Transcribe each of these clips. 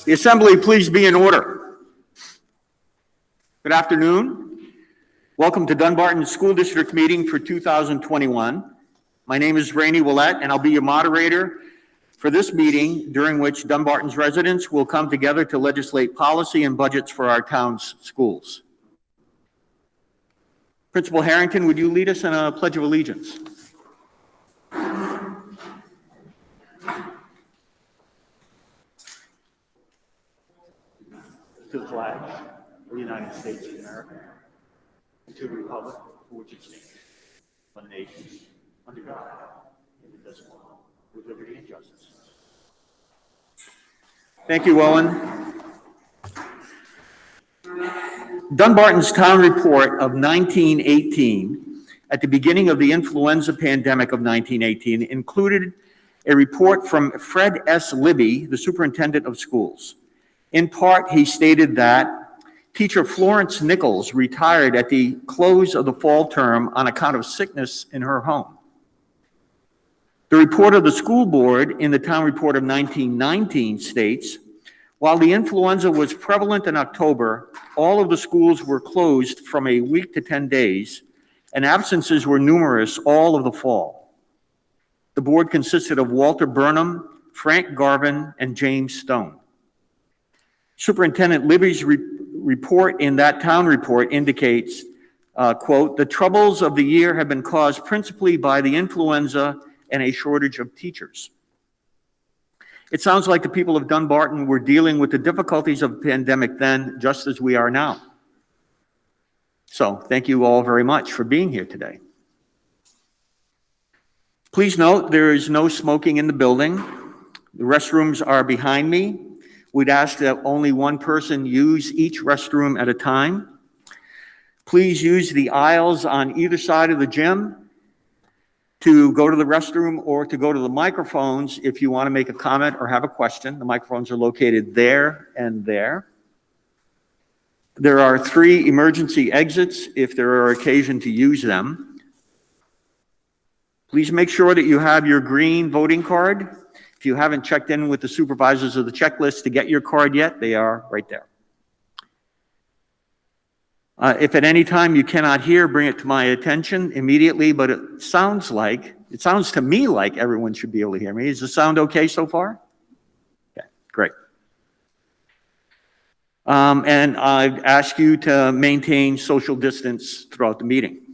The assembly, please be in order. Good afternoon. Welcome to Dunbarton School District meeting for 2021. My name is Rainey Willett, and I'll be your moderator for this meeting, during which Dunbarton's residents will come together to legislate policy and budgets for our town's schools. Principal Harrington, would you lead us in a Pledge of Allegiance? To the flag of the United States of America, and to the republic for which it stands, one nation, under God, indivisible, with liberty and justice. Thank you, Owen. Dunbarton's town report of 1918, at the beginning of the influenza pandemic of 1918, included a report from Fred S. Libby, the superintendent of schools. In part, he stated that teacher Florence Nichols retired at the close of the fall term on account of sickness in her home. The report of the school board in the town report of 1919 states, while the influenza was prevalent in October, all of the schools were closed from a week to 10 days, and absences were numerous all of the fall. The board consisted of Walter Burnham, Frank Garvin, and James Stone. Superintendent Libby's report in that town report indicates, quote, "The troubles of the year have been caused principally by the influenza and a shortage of teachers." It sounds like the people of Dunbarton were dealing with the difficulties of the pandemic then, just as we are now. So thank you all very much for being here today. Please note there is no smoking in the building. The restrooms are behind me. We'd ask that only one person use each restroom at a time. Please use the aisles on either side of the gym to go to the restroom or to go to the microphones if you want to make a comment or have a question. The microphones are located there and there. There are 3 emergency exits if there are occasion to use them. Please make sure that you have your green voting card. If you haven't checked in with the supervisors of the checklist to get your card yet, they are right there. If at any time you cannot hear, bring it to my attention immediately, but it sounds to me like everyone should be able to hear me. Does the sound okay so far? Okay, great. And I'd ask you to maintain social distance throughout the meeting.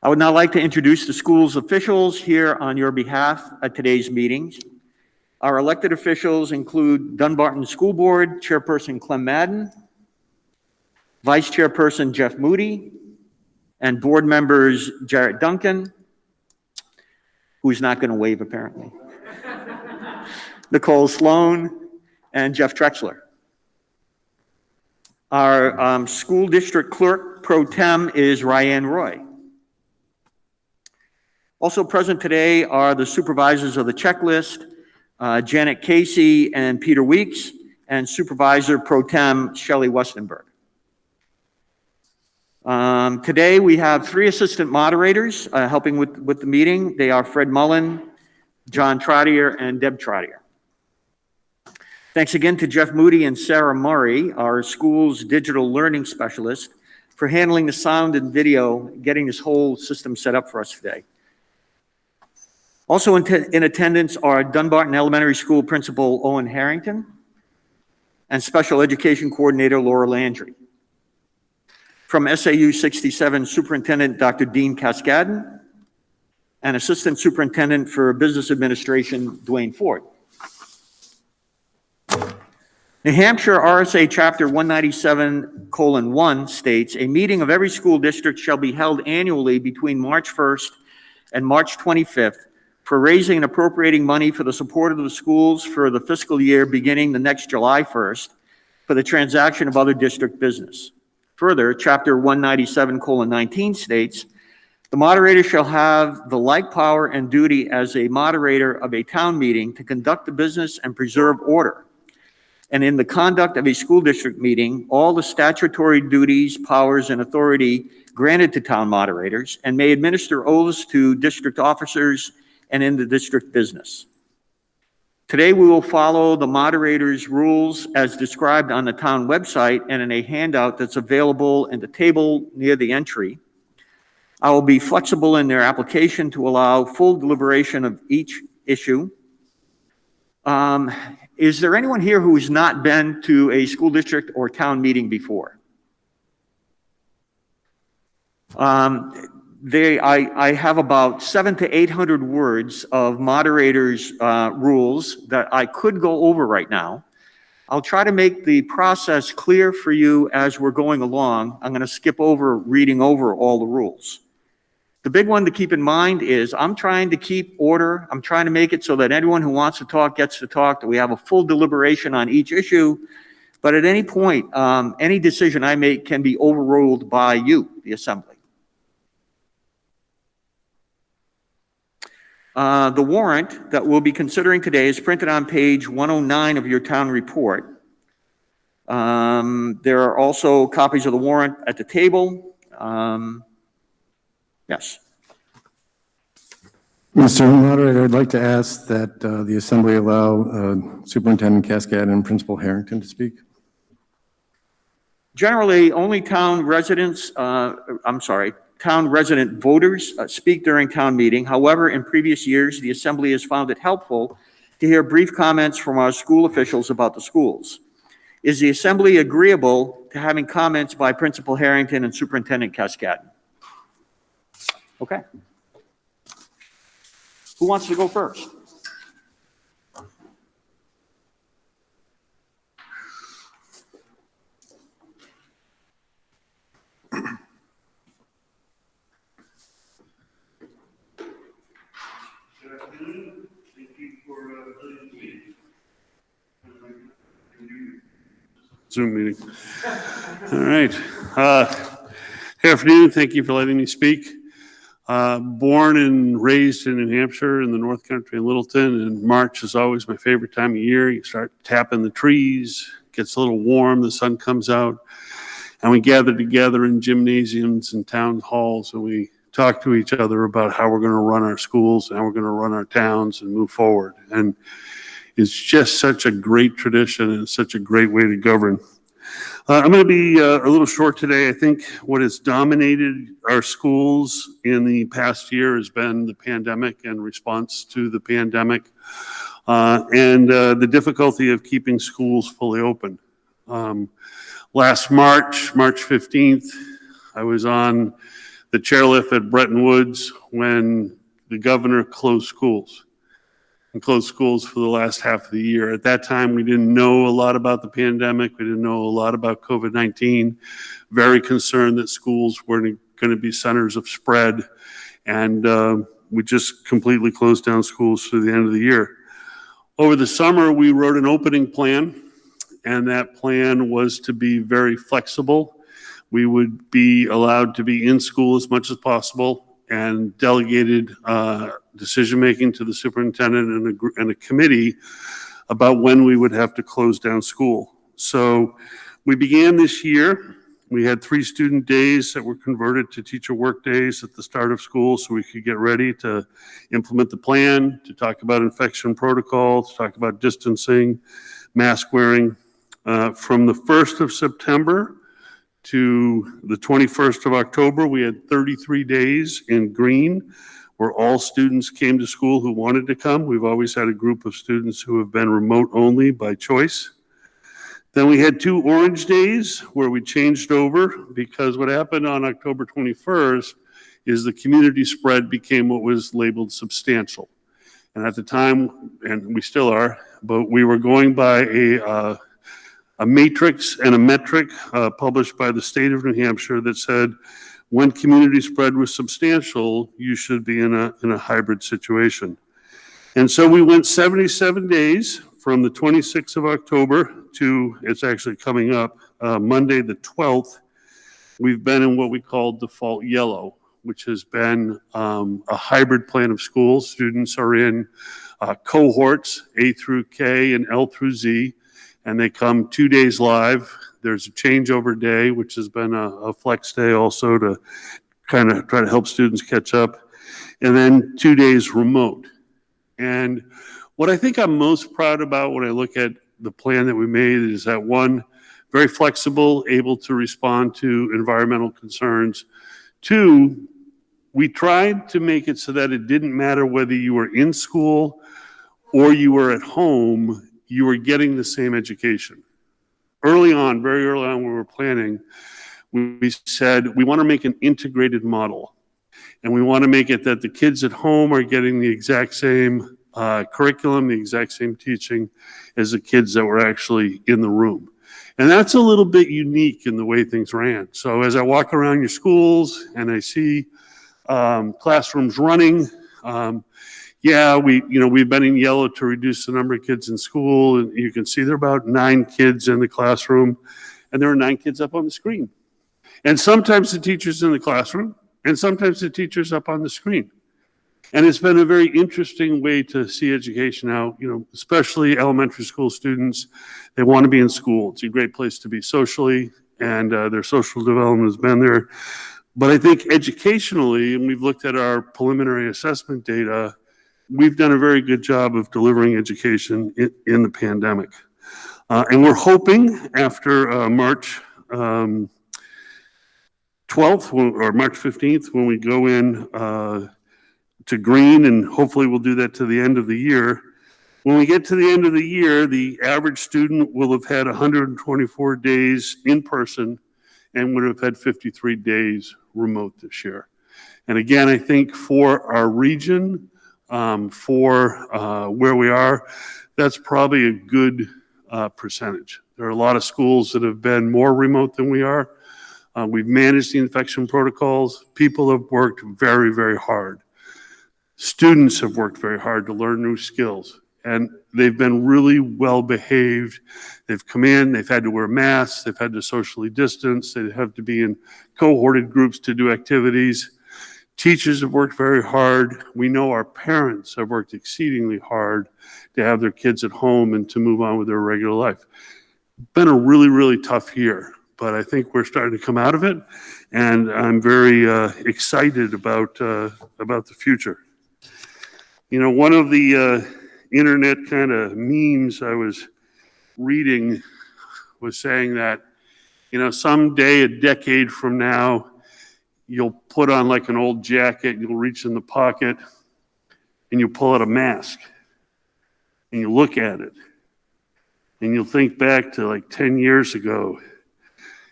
I would now like to introduce the school's officials here on your behalf at today's meetings. Our elected officials include Dunbarton School Board Chairperson Clem Madden, Vice Chairperson Jeff Moody, and board members Jarrett Duncan, who's not going to wave apparently, Nicole Sloan, and Jeff Trexler. Our school district clerk pro tem is Ryan Roy. Also present today are the supervisors of the checklist, Janet Casey and Peter Weeks, and Supervisor Pro Tem Shelley Westenberg. Today we have 3 assistant moderators helping with the meeting. They are Fred Mullen, John Trottier, and Deb Trottier. Thanks again to Jeff Moody and Sarah Murray, our school's digital learning specialist, for handling the sound and video, getting this whole system set up for us today. Also in attendance are Dunbarton Elementary School Principal Owen Harrington and Special Education Coordinator Laura Landry. From SAU 67, Superintendent Dr. Dean Cascadden and Assistant Superintendent for Business Administration Dwayne Ford. New Hampshire RSA Chapter 197:1 states, "A meeting of every school district shall be held annually between March 1st and March 25th for raising and appropriating money for the support of the schools for the fiscal year beginning the next July 1st for the transaction of other district business." Further, Chapter 197:19 states, "The moderator shall have the like power and duty as a moderator of a town meeting to conduct the business and preserve order. And in the conduct of a school district meeting, all the statutory duties, powers, and authority granted to town moderators, and may administer oaths to district officers and in the district business. Today, we will follow the moderator's rules as described on the town website and in a handout that's available in the table near the entry. I will be flexible in their application to allow full deliberation of each issue. Is there anyone here who has not been to a school district or town meeting before? I have about 700 to 800 words of moderators' rules that I could go over right now. I'll try to make the process clear for you as we're going along. I'm going to skip over reading over all the rules. The big one to keep in mind is I'm trying to keep order. I'm trying to make it so that anyone who wants to talk gets to talk, that we have a full deliberation on each issue. But at any point, any decision I make can be overruled by you, the assembly. The warrant that we'll be considering today is printed on page 109 of your town report. There are also copies of the warrant at the table. Yes. Mr. Moderator, I'd like to ask that the Assembly allow Superintendent Cascade and Principal Harrington to speak. Generally, only town resident voters speak during town meeting. However, in previous years, the Assembly has found it helpful to hear brief comments from our school officials about the schools. Is the Assembly agreeable to having comments by Principal Harrington and Superintendent Cascade? Okay. Who wants to go first? Zoom meeting. All right. Good afternoon. Thank you for letting me speak. Born and raised in New Hampshire in the North Country in Littleton, and March is always my favorite time of year. You start tapping the trees, gets a little warm, the sun comes out, and we gather together in gymnasiums and town halls, and we talk to each other about how we're going to run our schools and how we're going to run our towns and move forward. And it's just such a great tradition and such a great way to govern. I'm going to be a little short today. I think what has dominated our schools in the past year has been the pandemic and response to the pandemic, and the difficulty of keeping schools fully open. Last March 15th, I was on the chairlift at Bretton Woods when the governor closed schools. And closed schools for the last half of the year. At that time, we didn't know a lot about the pandemic. We didn't know a lot about COVID-19. Very concerned that schools were going to be centers of spread. And we just completely closed down schools through the end of the year. Over the summer, we wrote an opening plan, and that plan was to be very flexible. We would be allowed to be in school as much as possible and delegated decision-making to the superintendent and a committee about when we would have to close down school. So we began this year. We had 3 student days that were converted to teacher work days at the start of school so we could get ready to implement the plan, to talk about infection protocol, to talk about distancing, mask wearing. From the 1st of September to the 21st of October, we had 33 days in green where all students came to school who wanted to come. We've always had a group of students who have been remote only by choice. Then we had 2 orange days where we changed over because what happened on October 21st is the community spread became what was labeled substantial. And at the time, and we still are, but we were going by a matrix and a metric published by the state of New Hampshire that said when community spread was substantial, you should be in a hybrid situation. And so we went 77 days from the 26th of October to, it's actually coming up, Monday the 12th. We've been in what we call default yellow, which has been a hybrid plan of schools. Students are in cohorts, A through K and L through Z, and they come 2 days live. There's a changeover day, which has been a flex day also to kind of try to help students catch up. And then 2 days remote. And What I think I'm most proud about when I look at the plan that we made is that, one, very flexible, able to respond to environmental concerns. Two, we tried to make it so that it didn't matter whether you were in school or you were at home, you were getting the same education. Early on, very early on when we were planning, we said we want to make an integrated model. And we want to make it that the kids at home are getting the exact same curriculum, the exact same teaching as the kids that were actually in the room. And that's a little bit unique in the way things ran. So as I walk around your schools and I see classrooms running, we've been in yellow to reduce the number of kids in school. And you can see there are about 9 kids in the classroom, and there are 9 kids up on the screen. And sometimes the teacher's in the classroom, and sometimes the teacher's up on the screen. And it's been a very interesting way to see education now, especially elementary school students. They want to be in school. It's a great place to be socially, and their social development has been there. But I think educationally, and we've looked at our preliminary assessment data, we've done a very good job of delivering education in the pandemic. And we're hoping after March 12th or March 15th, when we go in to green, and hopefully we'll do that to the end of the year. When we get to the end of the year, the average student will have had 124 days in person and would have had 53 days remote this year. And again, I think for our region, for where we are, that's probably a good percentage. There are a lot of schools that have been more remote than we are. We've managed the infection protocols. People have worked very, very hard. Students have worked very hard to learn new skills, and they've been really well behaved. They've come in, they've had to wear masks, they've had to socially distance, they have to be in cohorted groups to do activities. Teachers have worked very hard. We know our parents have worked exceedingly hard to have their kids at home and to move on with their regular life. Been a really, really tough year, but I think we're starting to come out of it, and I'm very excited about the future. One of the internet kind of memes I was reading was saying that, someday, a decade from now, you'll put on like an old jacket, you'll reach in the pocket, and you'll pull out a mask, and you look at it, and you'll think back to like 10 years ago.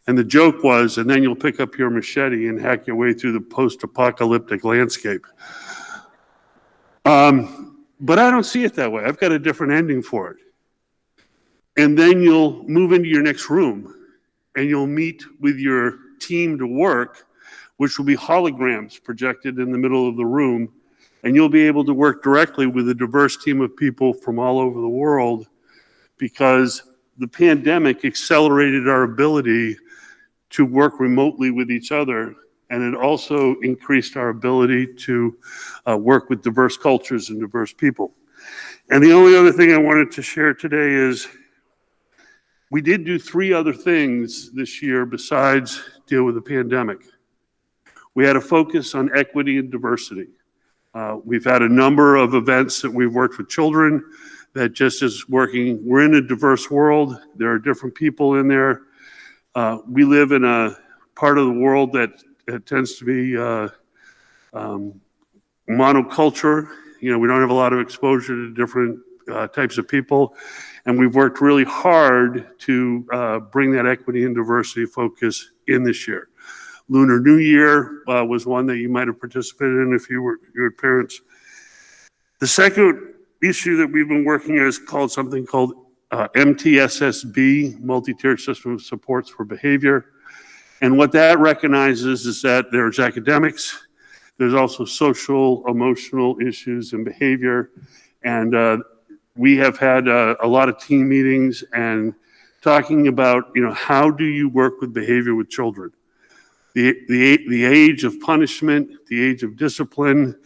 And the joke was, and then you'll pick up your machete and hack your way through the post-apocalyptic landscape. But I don't see it that way. I've got a different ending for it. And then you'll move into your next room, and you'll meet with your team to work, which will be holograms projected in the middle of the room, and you'll be able to work directly with a diverse team of people from all over the world, because the pandemic accelerated our ability to work remotely with each other, and it also increased our ability to work with diverse cultures and diverse people. And the only other thing I wanted to share today is we did do 3 other things this year besides deal with the pandemic. We had a focus on equity and diversity. We've had a number of events that we've worked with children that just is working. We're in a diverse world. There are different people in there. We live in a part of the world that tends to be monoculture. We don't have a lot of exposure to different types of people. And we've worked really hard to bring that equity and diversity focus in this year. Lunar New Year was one that you might have participated in if you had parents. The second issue that we've been working on is something called Mtssb, Multi-Tiered System of Supports for Behavior. And what that recognizes is that there's academics, there's also social, emotional issues and behavior. And we have had a lot of team meetings and talking about, how do you work with behavior with children? The age of punishment, the age of discipline,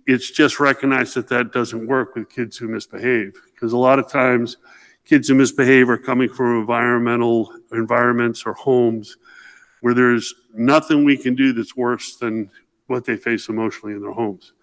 it's just recognized that doesn't work with kids who misbehave. Because a lot of times, kids who misbehave are coming from environments or homes where there's nothing we can do that's worse than what they face emotionally in their homes.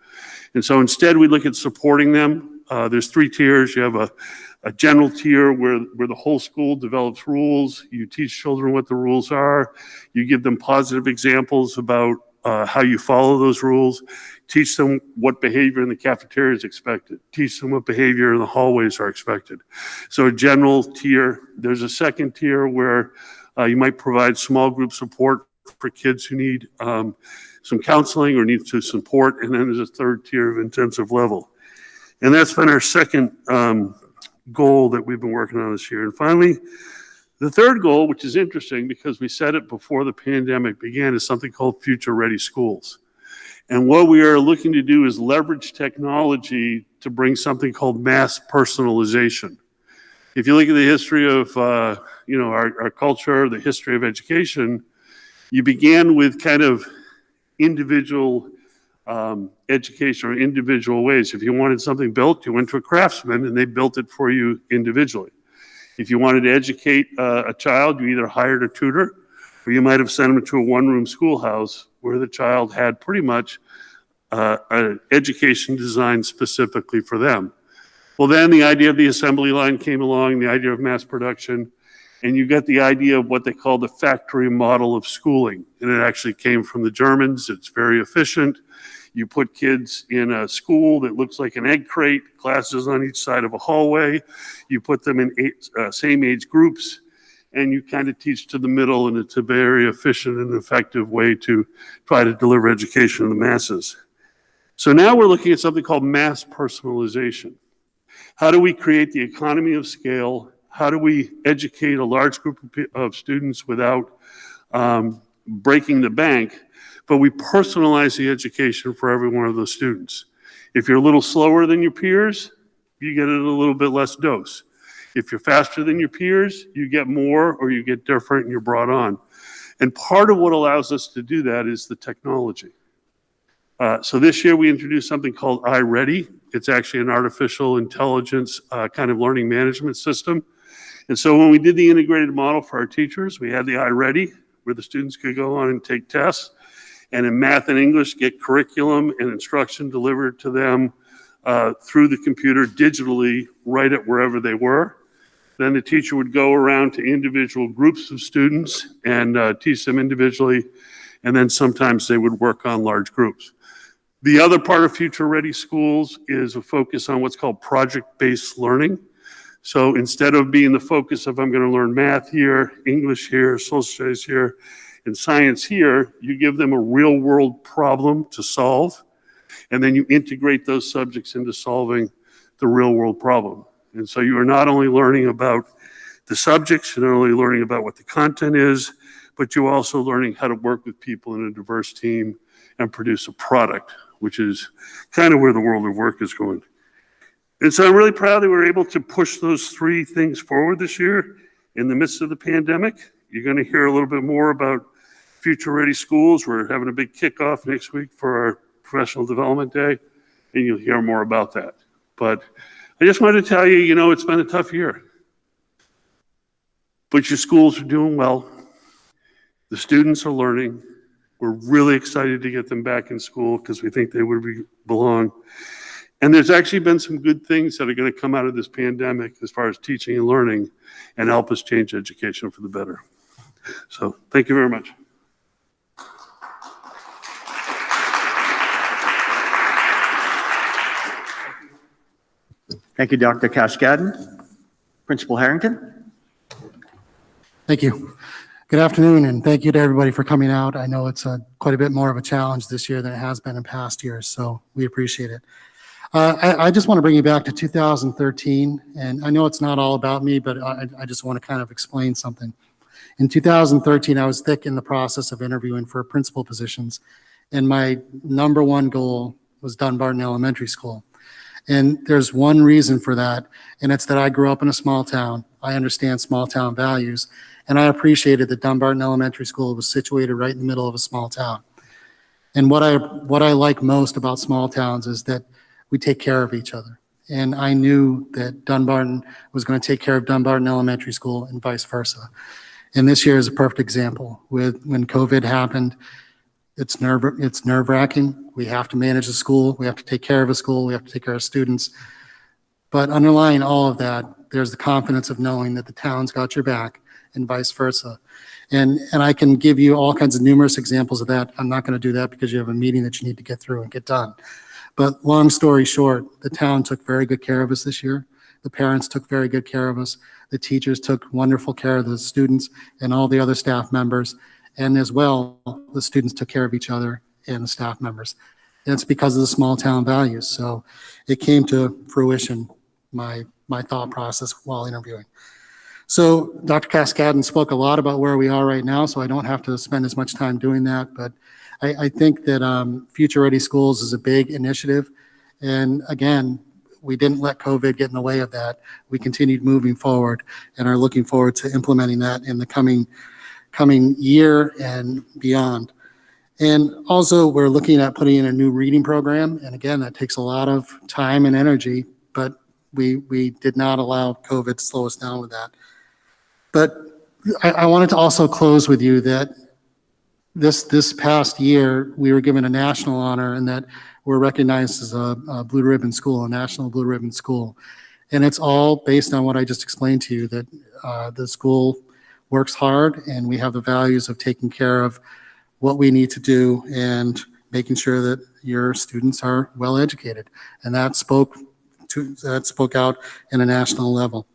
And so instead we look at supporting them. There's 3 tiers. You have a general tier where the whole school develops rules. You teach children what the rules are. You give them positive examples about how you follow those rules. Teach them what behavior in the cafeteria is expected. Teach them what behavior in the hallways are expected. So a general tier. There's a second tier where you might provide small group support for kids who need some counseling or need to support. And then there's a third tier of intensive level. And that's been our second goal that we've been working on this year. And finally, the third goal, which is interesting because we said it before the pandemic began, is something called Future Ready Schools. And what we are looking to do is leverage technology to bring something called mass personalization. If you look at the history of our culture, the history of education, you began with kind of individual education or individual ways. If you wanted something built, you went to a craftsman and they built it for you individually. If you wanted to educate a child, you either hired a tutor or you might have sent them to a one-room schoolhouse where the child had pretty much an education designed specifically for them. Well, then the idea of the assembly line came along, the idea of mass production, and you got the idea of what they call the factory model of schooling. And it actually came from the Germans. It's very efficient. You put kids in a school that looks like an egg crate, classes on each side of a hallway. You put them in same age groups, and you kind of teach to the middle, and it's a very efficient and effective way to try to deliver education to the masses. So now we're looking at something called mass personalization. How do we create the economy of scale? How do we educate a large group of students without breaking the bank? But we personalize the education for every one of those students. If you're a little slower than your peers, you get a little bit less dose. If you're faster than your peers, you get more or you get different and you're brought on. And part of what allows us to do that is the technology. So this year we introduced something called iReady. It's actually an artificial intelligence kind of learning management system. And so when we did the integrated model for our teachers, we had the iReady where the students could go on and take tests. And in math and English, get curriculum and instruction delivered to them through the computer digitally right at wherever they were. Then the teacher would go around to individual groups of students and teach them individually. And then sometimes they would work on large groups. The other part of Future Ready Schools is a focus on what's called project-based learning. So instead of being the focus of I'm going to learn math here, English here, social studies here, and science here, you give them a real-world problem to solve, and then you integrate those subjects into solving the real-world problem. And so you are not only learning about the subjects, you're not only learning about what the content is, but you're also learning how to work with people in a diverse team and produce a product, which is kind of where the world of work is going. And so I'm really proud that we were able to push those 3 things forward this year in the midst of the pandemic. You're going to hear a little bit more about Future Ready Schools. We're having a big kickoff next week for our Professional Development Day, and you'll hear more about that. But I just wanted to tell you, it's been a tough year. But your schools are doing well. The students are learning. We're really excited to get them back in school because we think they would belong. And there's actually been some good things that are going to come out of this pandemic as far as teaching and learning and help us change education for the better. So thank you very much. Thank you, Dr. Cascadden. Principal Harrington. Thank you. Good afternoon, and thank you to everybody for coming out. I know it's quite a bit more of a challenge this year than it has been in past years, so we appreciate it. I just want to bring you back to 2013, and I know it's not all about me, but I just want to kind of explain something. In 2013, I was thick in the process of interviewing for principal positions, and my number one goal was Dunbarton Elementary School. And there's one reason for that, and it's that I grew up in a small town. I understand small town values, and I appreciated that Dunbarton Elementary School was situated right in the middle of a small town. And what I like most about small towns is that we take care of each other. And I knew that Dunbarton was going to take care of Dunbarton Elementary School and vice versa. And this year is a perfect example. When COVID happened, it's nerve-wracking. We have to manage a school. We have to take care of a school. We have to take care of students. But underlying all of that, there's the confidence of knowing that the town's got your back and vice versa. And I can give you all kinds of numerous examples of that. I'm not going to do that because you have a meeting that you need to get through and get done. But long story short, the town took very good care of us this year. The parents took very good care of us. The teachers took wonderful care of the students and all the other staff members. And as well, the students took care of each other and the staff members. And it's because of the small town values. So it came to fruition, my thought process while interviewing. So Dr. Cascadden spoke a lot about where we are right now, so I don't have to spend as much time doing that. But I think that Future Ready Schools is a big initiative. And again, we didn't let COVID get in the way of that. We continued moving forward and are looking forward to implementing that in the coming year and beyond. And also, we're looking at putting in a new reading program. And again, that takes a lot of time and energy, but we did not allow COVID to slow us down with that. But I wanted to also close with you that this past year, we were given a national honor and that we're recognized as a Blue Ribbon School, a national Blue Ribbon School. And it's all based on what I just explained to you, that the school works hard and we have the values of taking care of what we need to do and making sure that your students are well educated. And that spoke out in a national level.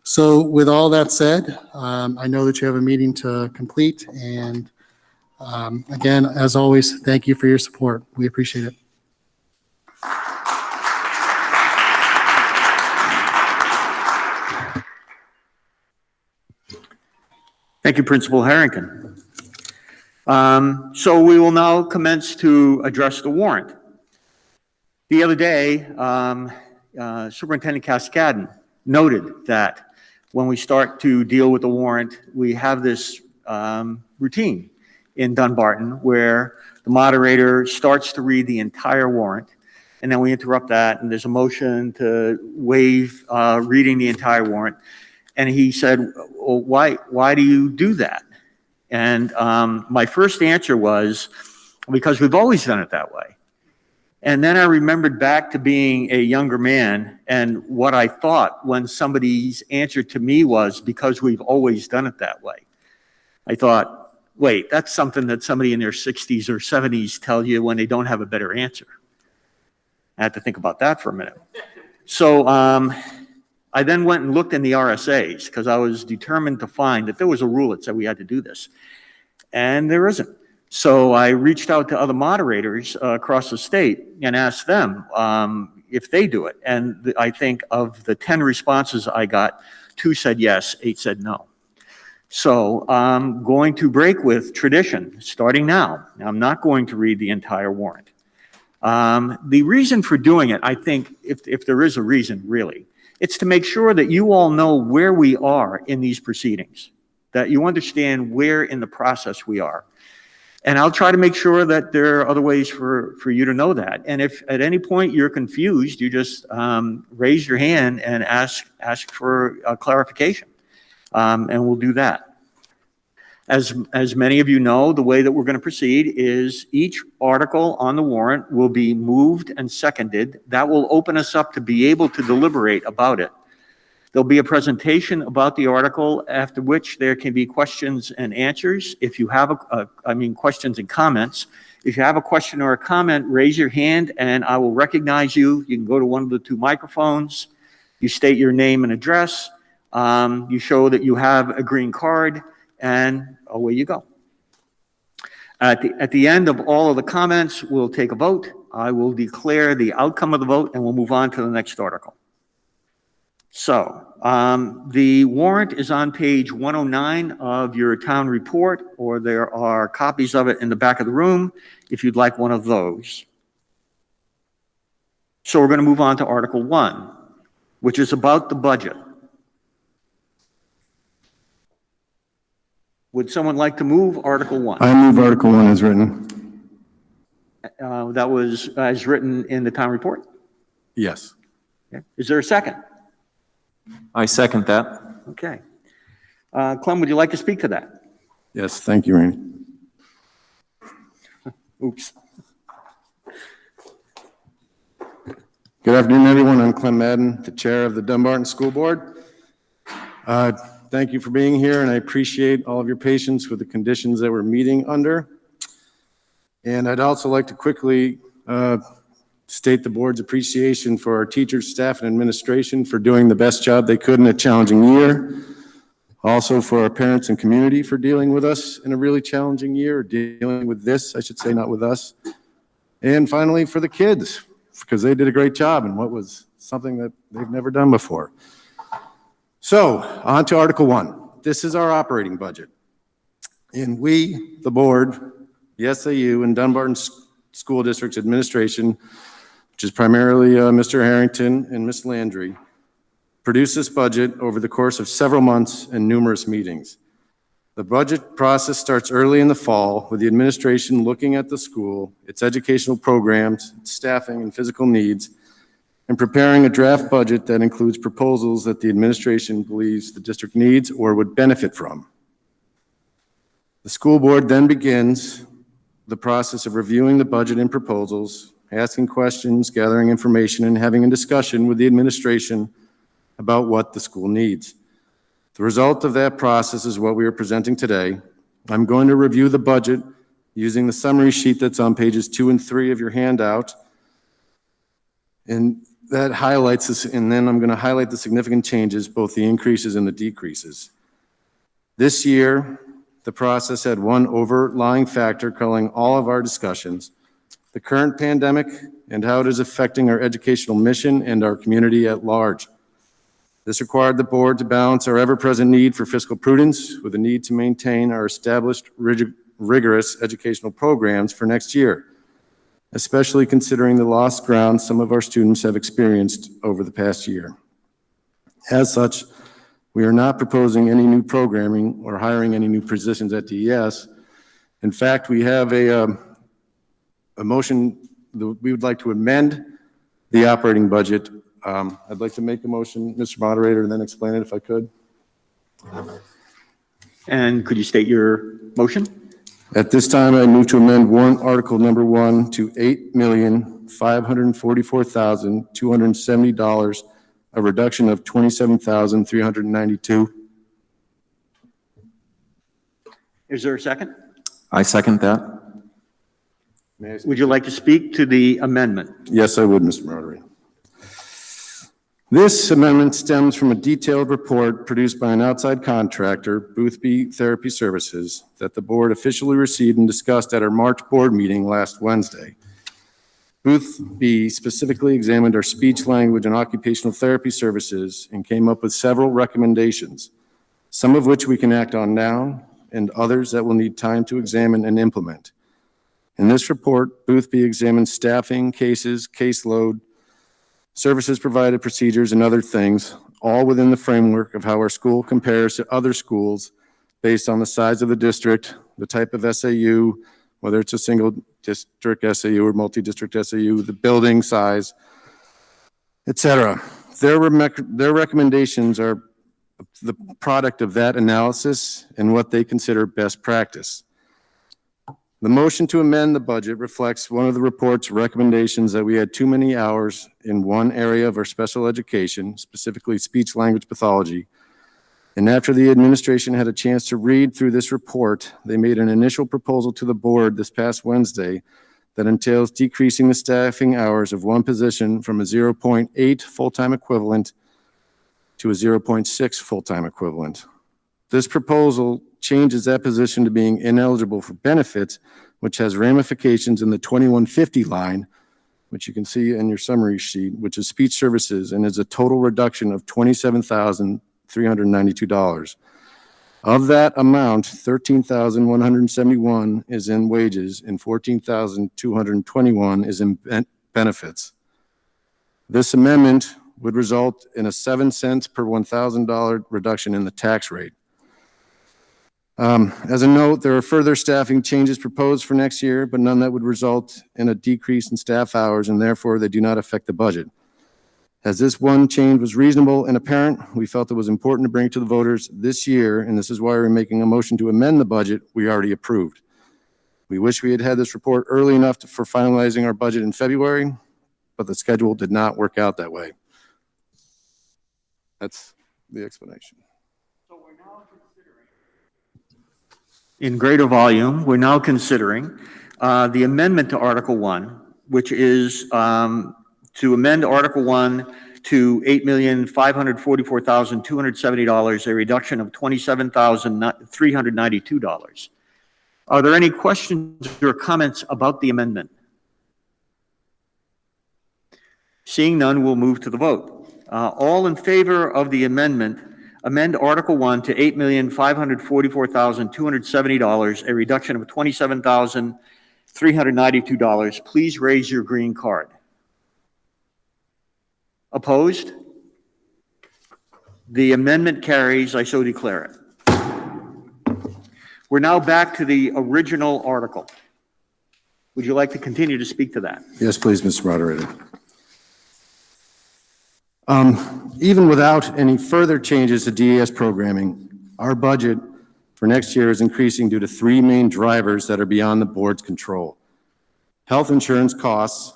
So with all that said, I know that you have a meeting to complete. And again, as always, thank you for your support. We appreciate it. Thank you, Principal Harrington. So we will now commence to address the warrant. The other day, Superintendent Cascadden noted that when we start to deal with the warrant, we have this routine in Dunbarton where the moderator starts to read the entire warrant, and then we interrupt that, and there's a motion to waive reading the entire warrant. And he said, well, why do you do that? And my first answer was, because we've always done it that way. And then I remembered back to being a younger man and what I thought when somebody's answer to me was, because we've always done it that way. I thought, wait, that's something that somebody in their 60s or 70s tell you when they don't have a better answer. I had to think about that for a minute. So I then went and looked in the RSAs because I was determined to find that there was a rule that said we had to do this. And there isn't. So I reached out to other moderators across the state and asked them if they do it. And I think of the 10 responses I got, 2 said yes, 8 said no. So I'm going to break with tradition starting now. I'm not going to read the entire warrant. The reason for doing it, I think, if there is a reason really, it's to make sure that you all know where we are in these proceedings, that you understand where in the process we are. And I'll try to make sure that there are other ways for you to know that. And if at any point you're confused, you just raise your hand and ask for a clarification, and we'll do that. As many of you know, the way that we're going to proceed is each article on the warrant will be moved and seconded. That will open us up to be able to deliberate about it. There'll be a presentation about the article, after which there can be questions and answers. If you have questions and comments. If you have a question or a comment, raise your hand and I will recognize you. You can go to one of the 2 microphones. You state your name and address. You show that you have a green card, and away you go. At the end of all of the comments, we'll take a vote. I will declare the outcome of the vote and we'll move on to the next article. So the warrant is on page 109 of your town report, or there are copies of it in the back of the room if you'd like one of those. So we're going to move on to Article 1, which is about the budget. Would someone like to move Article 1? I move Article 1 as written. That was as written in the town report? Yes. Okay. Is there a second? I second that. Okay. Clem, would you like to speak to that? Yes, thank you, Randy. Oops. Good afternoon, everyone. I'm Clem Madden, the chair of the Dunbarton School Board. Thank you for being here, and I appreciate all of your patience with the conditions that we're meeting under. And I'd also like to quickly state the board's appreciation for our teachers, staff, and administration for doing the best job they could in a challenging year. Also for our parents and community for dealing with us in a really challenging year, dealing with this, I should say, not with us. And finally, for the kids, because they did a great job in what was something that they've never done before. So, on to Article 1. This is our operating budget. And we, the board, the SAU, and Dunbarton School District's administration, which is primarily Mr. Harrington and Ms. Landry, produced this budget over the course of several months and numerous meetings. The budget process starts early in the fall with the administration looking at the school, its educational programs, its staffing and physical needs, and preparing a draft budget that includes proposals that the administration believes the district needs or would benefit from. The school board then begins the process of reviewing the budget and proposals, asking questions, gathering information, and having a discussion with the administration about what the school needs. The result of that process is what we are presenting today. I'm going to review the budget using the summary sheet that's on pages 2 and 3 of your handout. And that highlights this, and then I'm going to highlight the significant changes, both the increases and the decreases. This year, the process had one overlying factor coloring all of our discussions: the current pandemic and how it is affecting our educational mission and our community at large. This required the board to balance our ever-present need for fiscal prudence with the need to maintain our established rigorous educational programs for next year, especially considering the lost ground some of our students have experienced over the past year. As such, we are not proposing any new programming or hiring any new positions at DES. In fact, we have a motion that we would like to amend the operating budget. I'd like to make a motion, Mr. Moderator, and then explain it if I could. And could you state your motion? At this time, I move to amend warrant article number 1 to $8,544,270, a reduction of $27,392. Is there a second? I second that. Would you like to speak to the amendment? Yes, I would, Mr. Moderator. This amendment stems from a detailed report produced by an outside contractor, Boothby Therapy Services, that the board officially received and discussed at our March board meeting last Wednesday. Boothby specifically examined our speech, language, and occupational therapy services and came up with several recommendations, some of which we can act on now and others that will need time to examine and implement. In this report, Boothby examined staffing, cases, caseload, services provided, procedures, and other things, all within the framework of how our school compares to other schools based on the size of the district, the type of SAU, whether it's a single district SAU or multi-district SAU, the building size, etc. Their recommendations are the product of that analysis and what they consider best practice. The motion to amend the budget reflects one of the report's recommendations that we had too many hours in one area of our special education, specifically speech language pathology. And after the administration had a chance to read through this report, they made an initial proposal to the board this past Wednesday that entails decreasing the staffing hours of one position from a 0.8 full-time equivalent to a 0.6 full-time equivalent. This proposal changes that position to being ineligible for benefits, which has ramifications in the 2150 line, which you can see in your summary sheet, which is speech services, and is a total reduction of $27,392. Of that amount, $13,171 is in wages and $14,221 is in benefits. This amendment would result in a 7 cents per $1,000 reduction in the tax rate. As a note, there are further staffing changes proposed for next year, but none that would result in a decrease in staff hours, and therefore they do not affect the budget. As this one change was reasonable and apparent, we felt it was important to bring it to the voters this year, and this is why we're making a motion to amend the budget we already approved. We wish we had had this report early enough for finalizing our budget in February, but the schedule did not work out that way. That's the explanation. In greater volume, we're now considering the amendment to Article 1, which is to amend Article 1 to $8,544,270, a reduction of $27,392. Are there any questions or comments about the amendment? Seeing none, we'll move to the vote. All in favor of the amendment, amend Article 1 to $8,544,270, a reduction of $27,392. Please raise your green card. Opposed? The amendment carries. I so declare it. We're now back to the original article. Would you like to continue to speak to that? Yes, please, Mr. Moderator. Even without any further changes to DES programming, our budget for next year is increasing due to three main drivers that are beyond the board's control. Health insurance costs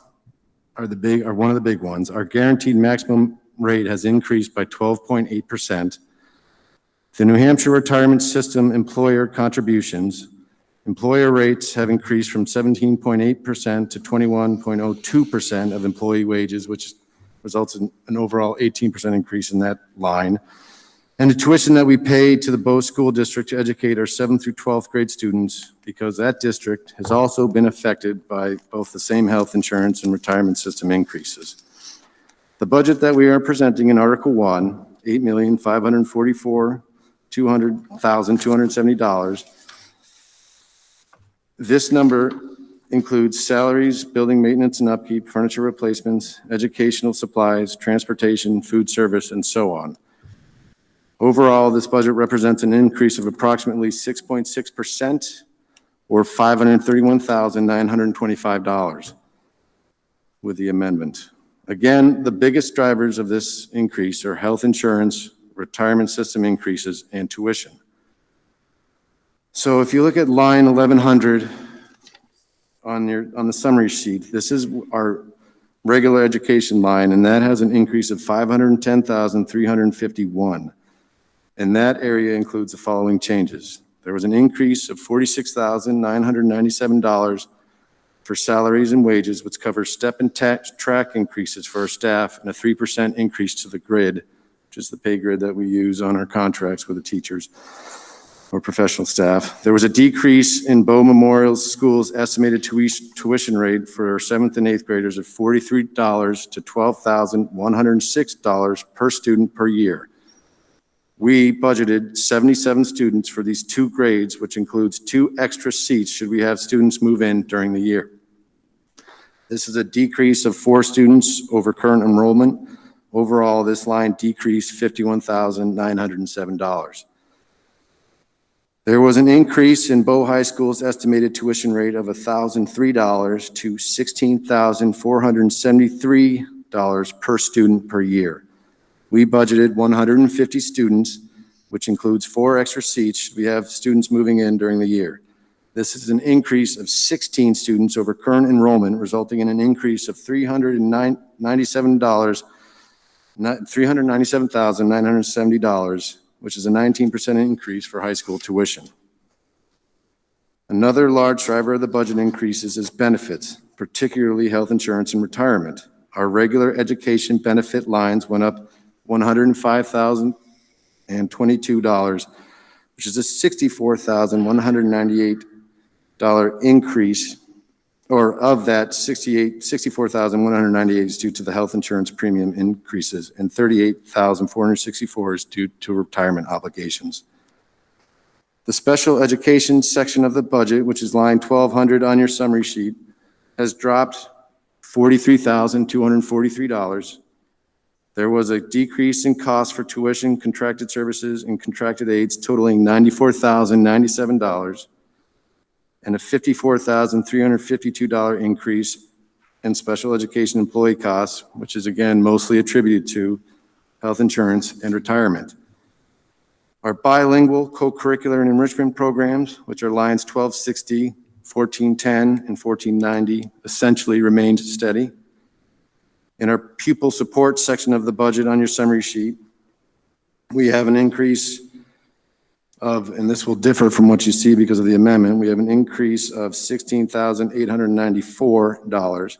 are one of the big ones. Our guaranteed maximum rate has increased by 12.8%. The New Hampshire retirement system employer contributions, employer rates have increased from 17.8% to 21.02% of employee wages, which results in an overall 18% increase in that line. And the tuition that we pay to the Bow School District to educate our 7th through 12th grade students, because that district has also been affected by both the same health insurance and retirement system increases. The budget that we are presenting in Article 1, $8,544,270. This number includes salaries, building maintenance and upkeep, furniture replacements, educational supplies, transportation, food service, and so on. Overall, this budget represents an increase of approximately 6.6% or $531,925 with the amendment. Again, the biggest drivers of this increase are health insurance, retirement system increases, and tuition. So if you look at line 1100 on the summary sheet, this is our regular education line, and that has an increase of $510,351. And that area includes the following changes. There was an increase of $46,997 for salaries and wages, which covers step and track increases for our staff and a 3% increase to the grid, which is the pay grid that we use on our contracts with the teachers or professional staff. There was a decrease in Bow Memorial School's estimated tuition rate for our 7th and 8th graders of $43 to $12,106 per student per year. We budgeted 77 students for these two grades, which includes 2 extra seats should we have students move in during the year. This is a decrease of 4 students over current enrollment. Overall, this line decreased $51,907. There was an increase in Bow High School's estimated tuition rate of $1,003 to $16,473 per student per year. We budgeted 150 students, which includes 4 extra seats should we have students moving in during the year. This is an increase of 16 students over current enrollment, resulting in an increase of $397,970, which is a 19% increase for high school tuition. Another large driver of the budget increases is benefits, particularly health insurance and retirement. Our regular education benefit lines went up $105,022, which is a $64,198 increase, or of that, $64,198 is due to the health insurance premium increases, and $38,464 is due to retirement obligations. The special education section of the budget, which is line 1200 on your summary sheet, has dropped $43,243. There was a decrease in cost for tuition, contracted services, and contracted aids totaling $94,097, and a $54,352 increase in special education employee costs, which is again mostly attributed to health insurance and retirement. Our bilingual, co-curricular, and enrichment programs, which are lines 1260, 1410, and 1490, essentially remained steady. In our pupil support section of the budget on your summary sheet, we have an increase of, and this will differ from what you see because of the amendment, we have an increase of $16,894.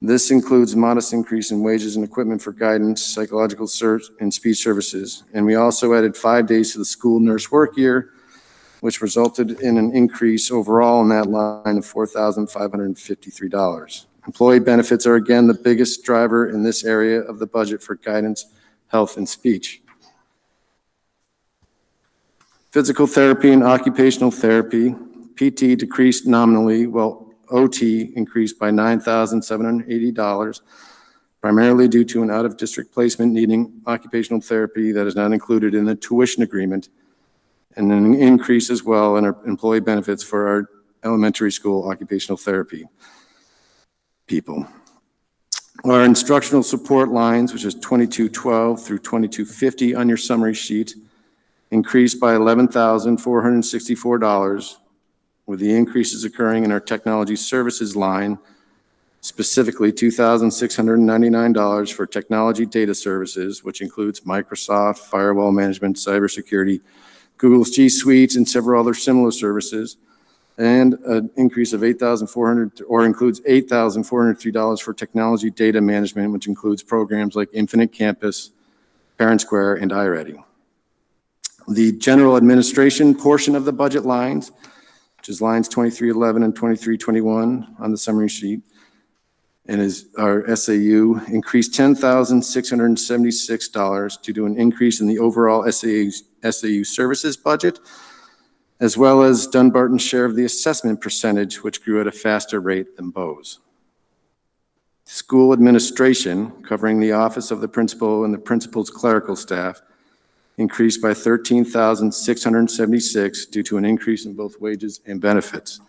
This includes modest increase in wages and equipment for guidance, psychological search, and speech services. And we also added 5 days to the school nurse work year, which resulted in an increase overall in that line of $4,553. Employee benefits are again the biggest driver in this area of the budget for guidance, health, and speech. Physical therapy and occupational therapy, PT decreased nominally, while OT increased by $9,780, primarily due to an out-of-district placement needing occupational therapy that is not included in the tuition agreement, and an increase as well in our employee benefits for our elementary school occupational therapy people. Our instructional support lines, which is 2212 through 2250 on your summary sheet, increased by $11,464, with the increases occurring in our technology services line, specifically $2,699 for technology data services, which includes Microsoft, firewall management, cybersecurity, Google's G Suite, and several other similar services, and an increase of $8,400, or includes $8,403 for technology data management, which includes programs like Infinite Campus, Parent Square, and iReady. The general administration portion of the budget lines, which is lines 2311 and 2321 on the summary sheet, and is our SAU, increased $10,676 due to an increase in the overall SAU services budget, as well as Dunbarton's share of the assessment percentage, which grew at a faster rate than Bo's. School administration, covering the office of the principal and the principal's clerical staff, increased by $13,676 due to an increase in both wages and benefits.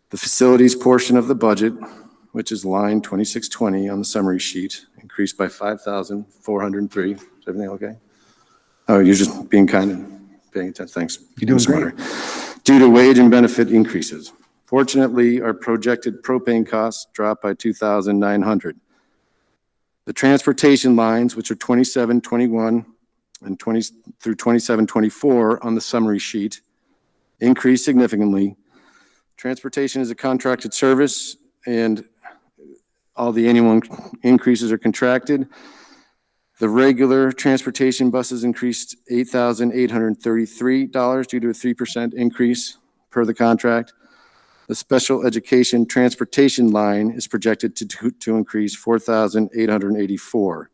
The facilities portion of the budget, which is line 2620 on the summary sheet, increased by $5,403. Is everything okay? Oh, you're just being kind and paying attention. Thanks. You're doing great. Due to wage and benefit increases. Fortunately, our projected propane costs dropped by $2,900. The transportation lines, which are 2721 and 20 through 2724 on the summary sheet, increased significantly. Transportation is a contracted service, and all the annual increases are contracted. The regular transportation buses increased $8,833 due to a 3% increase per the contract. The special education transportation line is projected to increase $4,884.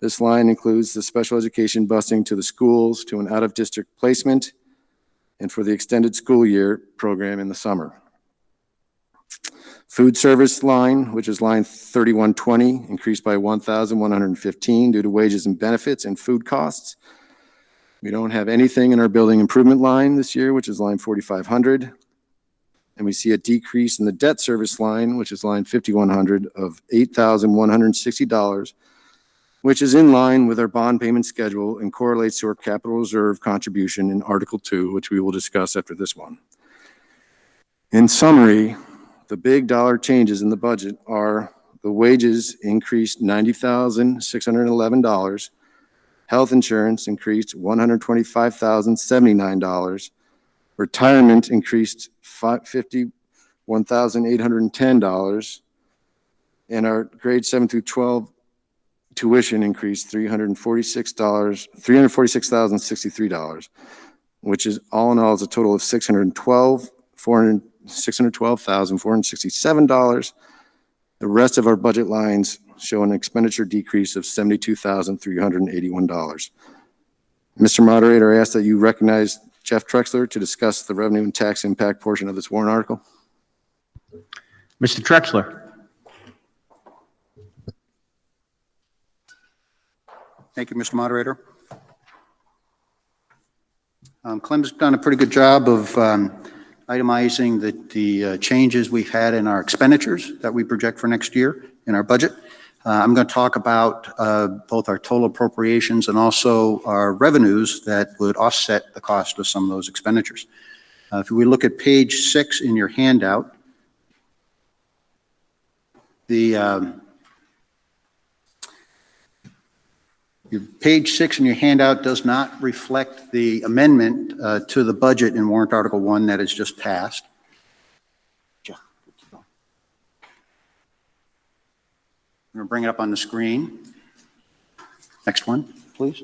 This line includes the special education busing to the schools, to an out-of-district placement, and for the extended school year program in the summer. Food service line, which is line 3120, increased by $1,115 due to wages and benefits and food costs. We don't have anything in our building improvement line this year, which is line 4500. And we see a decrease in the debt service line, which is line 5100, of $8,160, which is in line with our bond payment schedule and correlates to our capital reserve contribution in Article 2, which we will discuss after this one. In summary, the big dollar changes in the budget are the wages increased $90,611, health insurance increased $125,079, retirement increased $51,810, and our grade 7 through 12 tuition increased $346,063, which is all in all is a total of $612,467. The rest of our budget lines show an expenditure decrease of $72,381. Mr. Moderator, I ask that you recognize Jeff Trexler to discuss the revenue and tax impact portion of this warrant article. Mr. Trexler. Thank you, Mr. Moderator. Clem's done a pretty good job of itemizing the changes we've had in our expenditures that we project for next year in our budget. I'm going to talk about both our total appropriations and also our revenues that would offset the cost of some of those expenditures. If we look at page 6 in your handout, the Your page 6 in your handout does not reflect the amendment to the budget in warrant Article 1 that has just passed. I'm going to bring it up on the screen. Next one, please.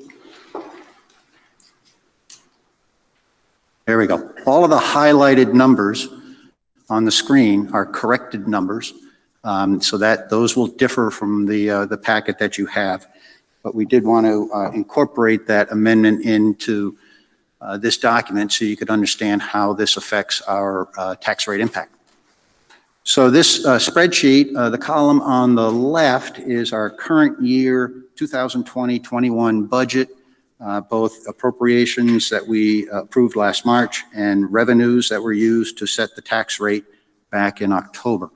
There we go. All of the highlighted numbers on the screen are corrected numbers, so that those will differ from the packet that you have. But we did want to incorporate that amendment into this document so you could understand how this affects our tax rate impact. So this spreadsheet, the column on the left is our current year 2020-21 budget, both appropriations that we approved last March and revenues that were used to set the tax rate back in October.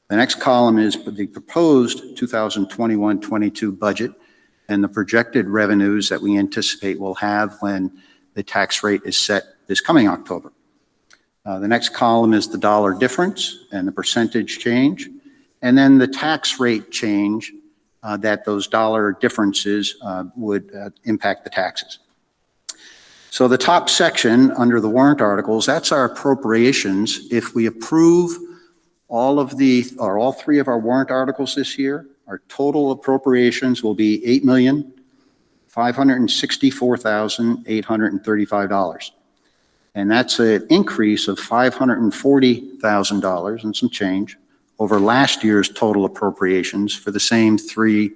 The next column is the proposed 2021-22 budget and the projected revenues that we anticipate we'll have when the tax rate is set this coming October. The next column is the dollar difference and the percentage change, and then the tax rate change that those dollar differences would impact the taxes. So the top section under the warrant articles, that's our appropriations. If we approve all 3 of our warrant articles this year, our total appropriations will be $8,564,835. And that's an increase of $540,000 and some change over last year's total appropriations for the same 3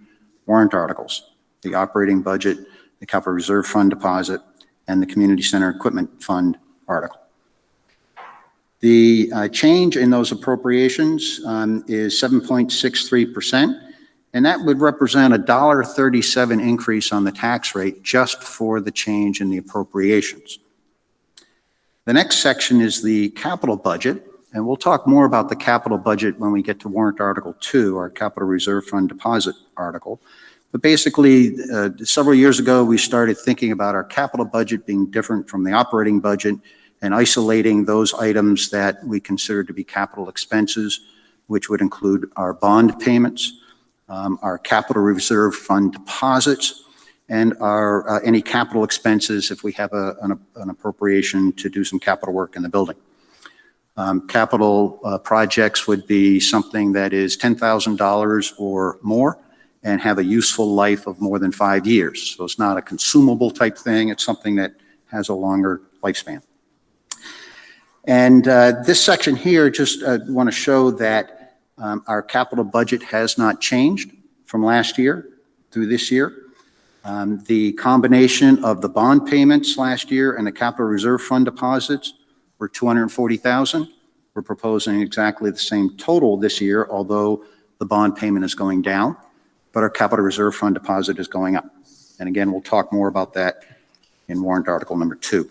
warrant articles: the operating budget, the capital reserve fund deposit, and the community center equipment fund article. The change in those appropriations is 7.63%, and that would represent a $1.37 increase on the tax rate just for the change in the appropriations. The next section is the capital budget, and we'll talk more about the capital budget when we get to warrant Article 2, our capital reserve fund deposit article. But basically, several years ago, we started thinking about our capital budget being different from the operating budget and isolating those items that we consider to be capital expenses, which would include our bond payments, our capital reserve fund deposits, and our any capital expenses if we have an appropriation to do some capital work in the building. Capital projects would be something that is $10,000 or more and have a useful life of more than 5 years. So it's not a consumable type thing. It's something that has a longer lifespan. And this section here, just want to show that our capital budget has not changed from last year through this year. The combination of the bond payments last year and the capital reserve fund deposits were $240,000. We're proposing exactly the same total this year, although the bond payment is going down, but our capital reserve fund deposit is going up. And again, we'll talk more about that in warrant article number 2.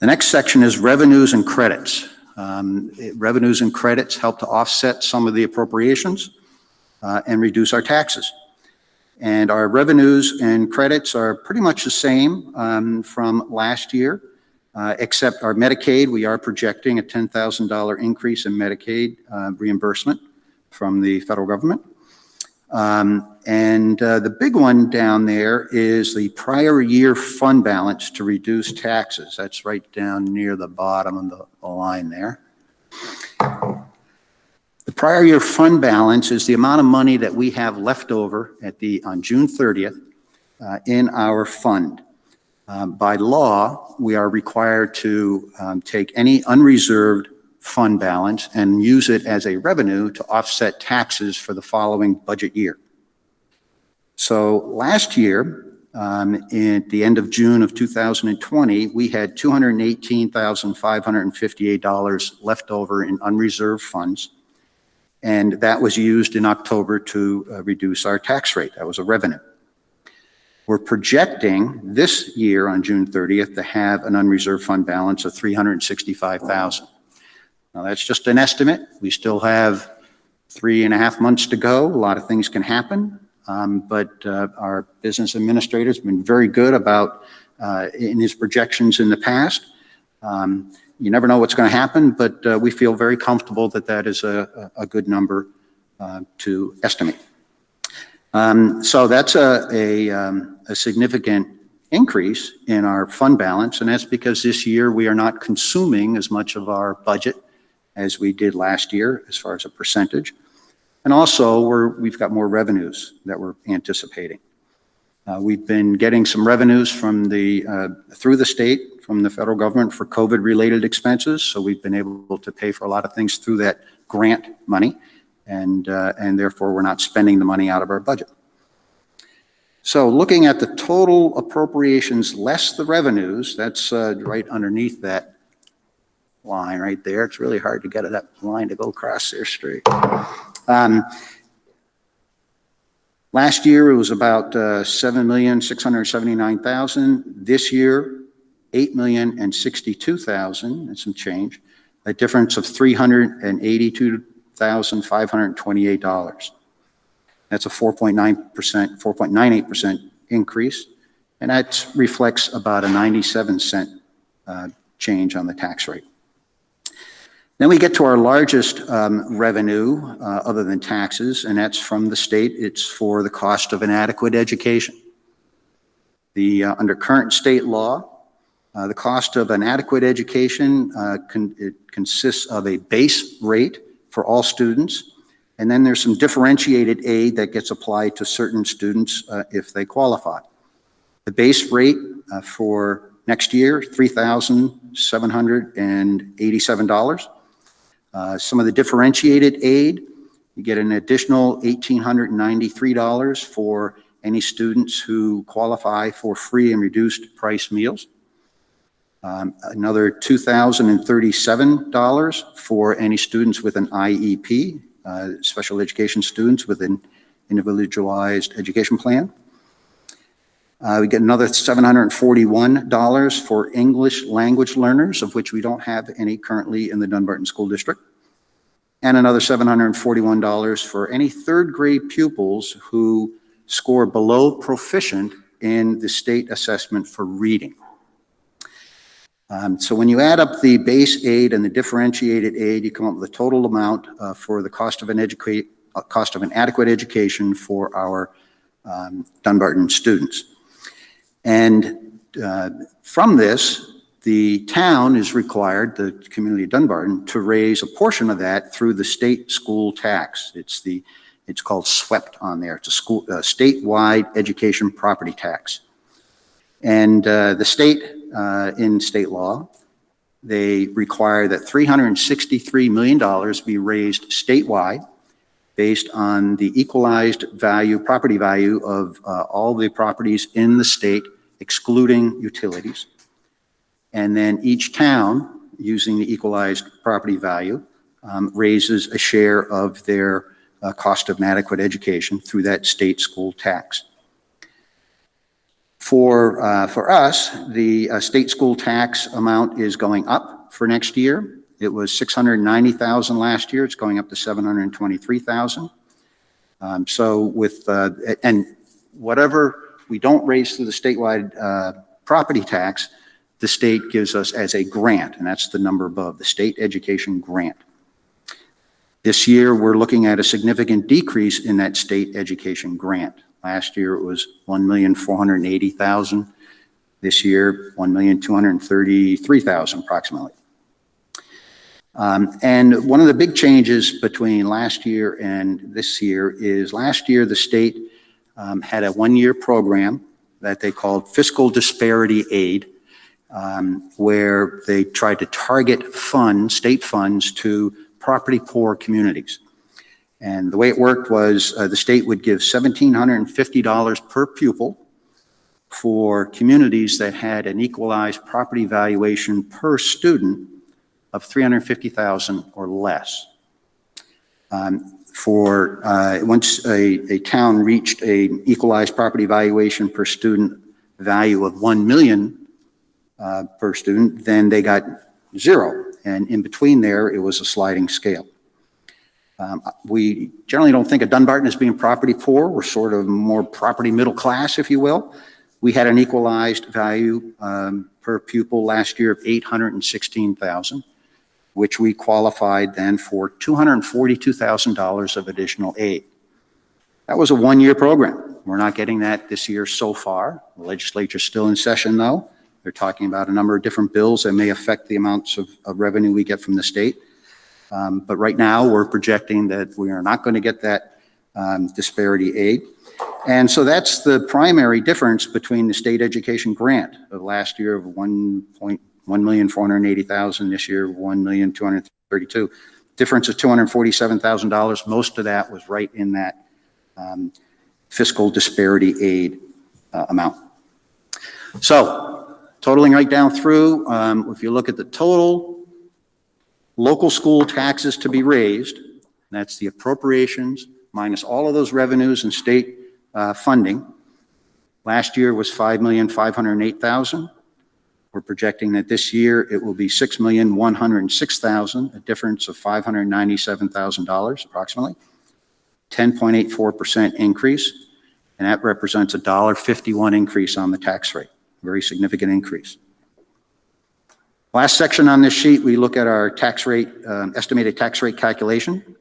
The next section is revenues and credits. Revenues and credits help to offset some of the appropriations and reduce our taxes. And our revenues and credits are pretty much the same from last year, except our Medicaid. We are projecting a $10,000 increase in Medicaid reimbursement from the federal government. The big one down there is the prior year fund balance to reduce taxes. That's right down near the bottom of the line there. The prior year fund balance is the amount of money that we have left over on June 30th in our fund. By law, we are required to take any unreserved fund balance and use it as a revenue to offset taxes for the following budget year. So last year, at the end of June of 2020, we had $218,558 left over in unreserved funds. And that was used in October to reduce our tax rate. That was a revenue. We're projecting this year on June 30th to have an unreserved fund balance of $365,000. Now that's just an estimate. We still have 3.5 months to go. A lot of things can happen, but our business administrator has been very good about in his projections in the past. You never know what's going to happen, but we feel very comfortable that that is a good number to estimate. So that's a significant increase in our fund balance, and that's because this year we are not consuming as much of our budget as we did last year as far as a percentage. And also, we've got more revenues that we're anticipating. We've been getting some revenues from through the state, from the federal government for COVID-related expenses, so we've been able to pay for a lot of things through that grant money, and therefore we're not spending the money out of our budget. So looking at the total appropriations less the revenues, that's right underneath that line right there. It's really hard to get that line to go across there straight. Last year it was about $7,679,000. This year, $8,062,000 and some change. A difference of $382,528. That's a 4.98% increase, and that reflects about a 97-cent change on the tax rate. Then we get to our largest revenue other than taxes, and that's from the state. It's for the cost of an adequate education. Under current state law, the cost of an adequate education it consists of a base rate for all students, and then there's some differentiated aid that gets applied to certain students if they qualify. The base rate for next year, $3,787. Some of the differentiated aid, you get an additional $1,893 for any students who qualify for free and reduced price meals. Another $2,037 for any students with an IEP, special education students with an individualized education plan. We get another $741 for English language learners, of which we don't have any currently in the Dunbarton School District. And another $741 for any third grade pupils who score below proficient in the state assessment for reading. So when you add up the base aid and the differentiated aid, you come up with a total amount for the cost of an adequate education for our Dunbarton students. And from this, the town is required, the community of Dunbarton, to raise a portion of that through the state school tax. It's called SWEPT on there. It's a statewide education property tax. And the state, in state law, they require that $363 million be raised statewide based on the equalized value, property value of all the properties in the state, excluding utilities. And then each town, using the equalized property value, raises a share of their cost of an adequate education through that state school tax. For us, the state school tax amount is going up for next year. It was $690,000 last year. It's going up to $723,000. So with and whatever we don't raise through the statewide property tax, the state gives us as a grant, and that's the number above, the state education grant. This year, we're looking at a significant decrease in that state education grant. Last year, it was $1,480,000. This year, $1,233,000 approximately. And one of the big changes between last year and this year is last year the state had a one-year program that they called Fiscal Disparity Aid, where they tried to target state funds to property poor communities. And the way it worked was the state would give $1,750 per pupil for communities that had an equalized property valuation per student of $350,000 or less. Once a town reached an equalized property valuation per student value of $1 million per student, then they got zero. And in between there, it was a sliding scale. We generally don't think of Dunbarton as being property poor. We're sort of more property middle class, if you will. We had an equalized value per pupil last year of $816,000, which we qualified then for $242,000 of additional aid. That was a one-year program. We're not getting that this year so far. The legislature's still in session, though. They're talking about a number of different bills that may affect the amounts of revenue we get from the state. But right now, we're projecting that we are not going to get that disparity aid. And so that's the primary difference between the state education grant of last year of $1,480,000, this year $1,232,000. Difference of $247,000. Most of that was right in that fiscal disparity aid amount. So totaling right down through, if you look at the total local school taxes to be raised, that's the appropriations minus all of those revenues and state funding. Last year was $5,508,000. We're projecting that this year it will be $6,106,000, a difference of $597,000 approximately, 10.84% increase, and that represents a $1.51 increase on the tax rate, very significant increase. Last section on this sheet, we look at our tax rate, estimated tax rate calculation.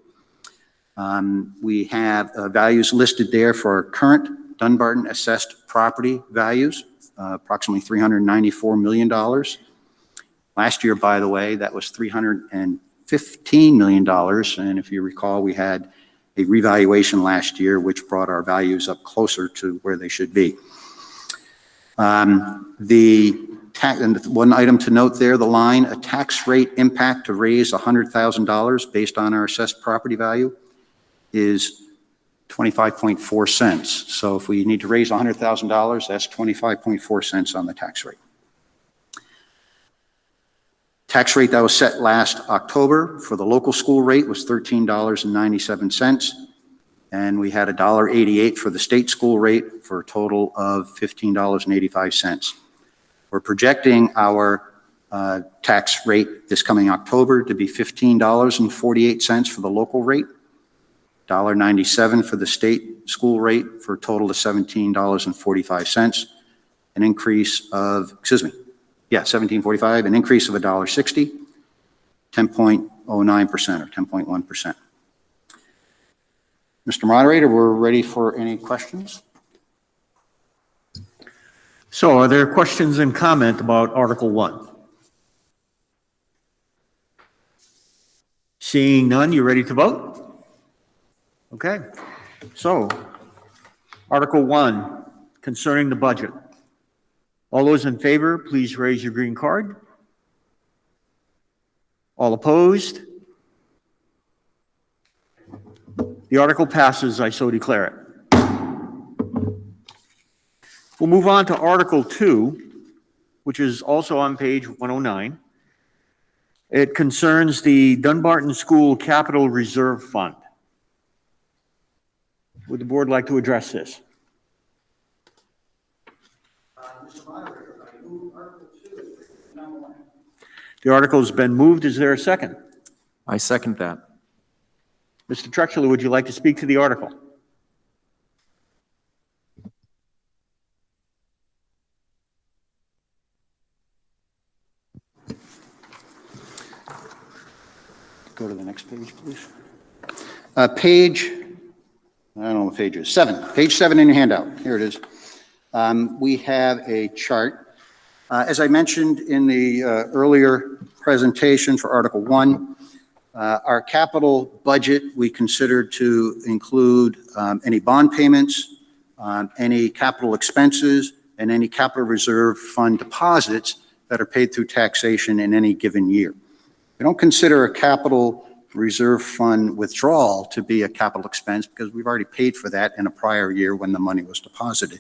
We have values listed there for our current Dunbarton assessed property values, approximately $394 million. Last year, by the way, that was $315 million. And if you recall, we had a revaluation last year, which brought our values up closer to where they should be. And one item to note there, the line, a tax rate impact to raise $100,000 based on our assessed property value is 25.4 cents. So if we need to raise $100,000, that's 25.4 cents on the tax rate. Tax rate that was set last October for the local school rate was $13.97. And we had $1.88 for the state school rate for a total of $15.85. We're projecting our tax rate this coming October to be $15.48 for the local rate, $1.97 for the state school rate for a total of $17.45, an increase of, $17.45, an increase of $1.60, 10.09% or 10.1%. Mr. Moderator, we're ready for any questions. So are there questions and comment about Article 1? Seeing none, you ready to vote? Okay. So Article 1, concerning the budget. All those in favor, please raise your green card. All opposed? The article passes, I so declare it. We'll move on to Article 2, which is also on page 109. It concerns the Dunbarton School Capital Reserve Fund. Would the board like to address this? Mr. Moderator, I move Article 2, number 1. The article has been moved. Is there a second? I second that. Mr. Trexler, would you like to speak to the article? Go to the next page, please. I don't know what page it is, 7. Page 7 in your handout. Here it is. We have a chart. As I mentioned in the earlier presentation for Article 1, our capital budget we consider to include any bond payments, any capital expenses, and any capital reserve fund deposits that are paid through taxation in any given year. We don't consider a capital reserve fund withdrawal to be a capital expense because we've already paid for that in a prior year when the money was deposited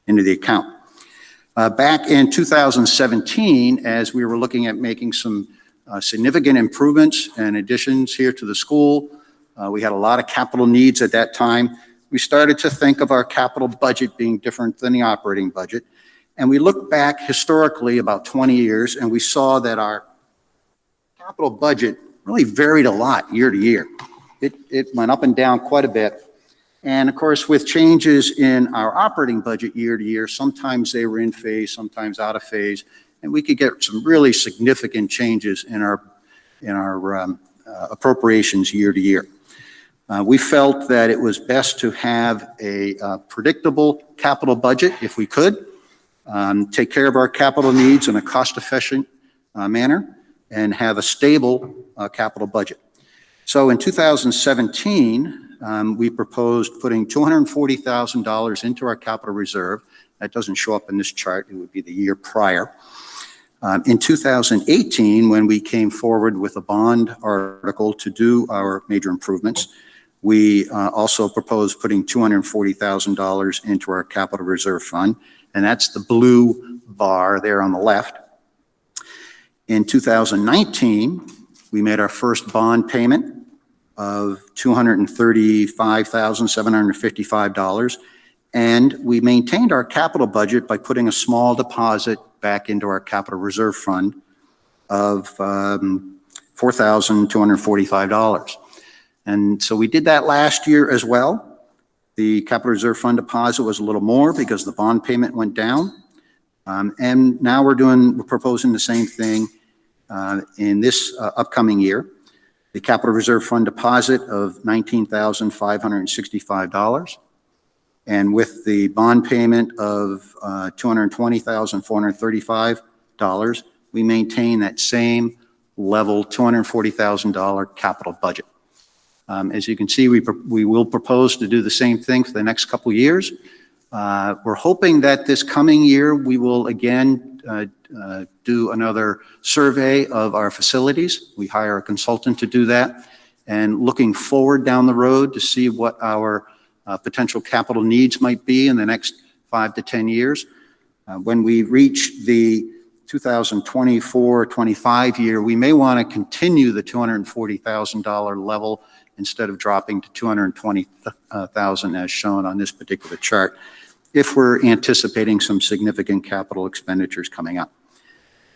into the account. Back in 2017, as we were looking at making some significant improvements and additions here to the school, we had a lot of capital needs at that time. We started to think of our capital budget being different than the operating budget. And we looked back historically about 20 years and we saw that our capital budget really varied a lot year to year. It went up and down quite a bit. And of course, with changes in our operating budget year to year, sometimes they were in phase, sometimes out of phase, and we could get some really significant changes in our appropriations year to year. We felt that it was best to have a predictable capital budget if we could, take care of our capital needs in a cost-efficient manner, and have a stable capital budget. So in 2017, we proposed putting $240,000 into our capital reserve. That doesn't show up in this chart. It would be the year prior. In 2018, when we came forward with a bond article to do our major improvements, we also proposed putting $240,000 into our capital reserve fund, and that's the blue bar there on the left. In 2019, we made our first bond payment of $235,755, and we maintained our capital budget by putting a small deposit back into our capital reserve fund of $4,245. And so we did that last year as well. The capital reserve fund deposit was a little more because the bond payment went down. And now we're proposing the same thing in this upcoming year. The capital reserve fund deposit of $19,565. And with the bond payment of $220,435, we maintain that same level $240,000 capital budget. As you can see, we will propose to do the same thing for the next couple of years. We're hoping that this coming year we will again do another survey of our facilities. We hire a consultant to do that, and looking forward down the road to see what our potential capital needs might be in the next 5 to 10 years. When we reach the 2024-25 year, we may want to continue the $240,000 level instead of dropping to $220,000 as shown on this particular chart, if we're anticipating some significant capital expenditures coming up.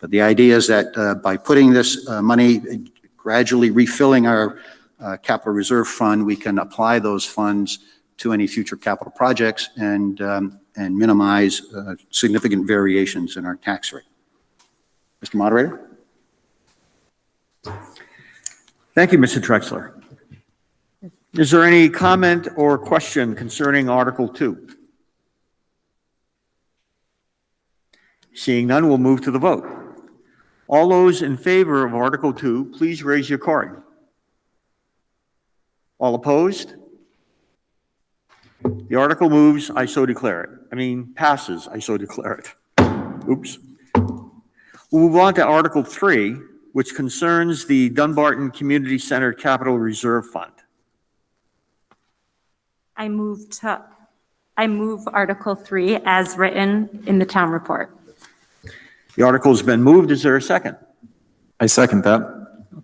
But the idea is that by putting this money, gradually refilling our capital reserve fund, we can apply those funds to any future capital projects and minimize significant variations in our tax rate. Mr. Moderator? Thank you, Mr. Trexler. Is there any comment or question concerning Article 2? Seeing none, we'll move to the vote. All those in favor of Article 2, please raise your card. All opposed? The article moves, I so declare it. Passes, I so declare it. Oops. We'll move on to Article 3, which concerns the Dunbarton Community Center Capital Reserve Fund. I move Article 3 as written in the town report. The article has been moved. Is there a second? I second that.